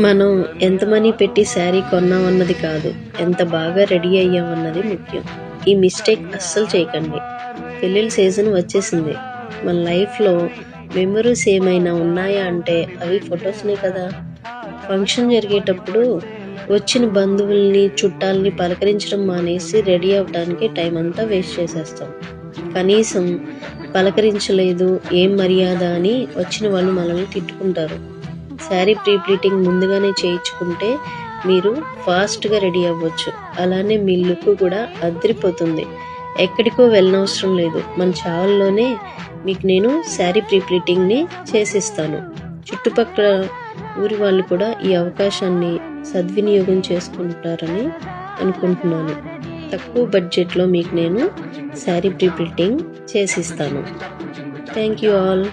మనం ఎంత మనీ పెట్టి శారీ కొన్నామన్నది కాదు, ఎంత బాగా రెడీ అయ్యామన్నది ముఖ్యం. ఈ మిస్టేక్ అస్సలు చేయకండి. పెళ్ళిళ్ళ సీజన్ వచ్చేసింది. మన లైఫ్లో మెమరీస్ ఏమైనా ఉన్నాయా అంటే అవి ఫొటోస్నే కదా. ఫంక్షన్ జరిగేటప్పుడు వచ్చిన బంధువుల్ని చుట్టాలని పలకరించడం మానేసి రెడీ అవ్వడానికి టైం అంతా వేస్ట్ చేసేస్తాం. కనీసం పలకరించలేదు, ఏం మర్యాద అని వచ్చిన వాళ్ళు మనల్ని తిట్టుకుంటారు. శారీ ప్రీ ప్లీటింగ్ ముందుగానే చేయించుకుంటే మీరు ఫాస్ట్గా రెడీ అవ్వచ్చు. అలానే మీ లుక్ కూడా అదిరిపోతుంది. ఎక్కడికో వెళ్ళనవసరం లేదు, మన ఛానల్లోనే మీకు నేను శారీ ప్రీ ప్లీటింగ్ని చేసిస్తాను. చుట్టుపక్కల ఊరి వాళ్ళు కూడా ఈ అవకాశాన్ని సద్వినియోగం చేసుకుంటారని అనుకుంటున్నాను. తక్కువ బడ్జెట్లో మీకు నేను శారీ ప్రీ ప్లీటింగ్ చేసిస్తాను. Thank you all.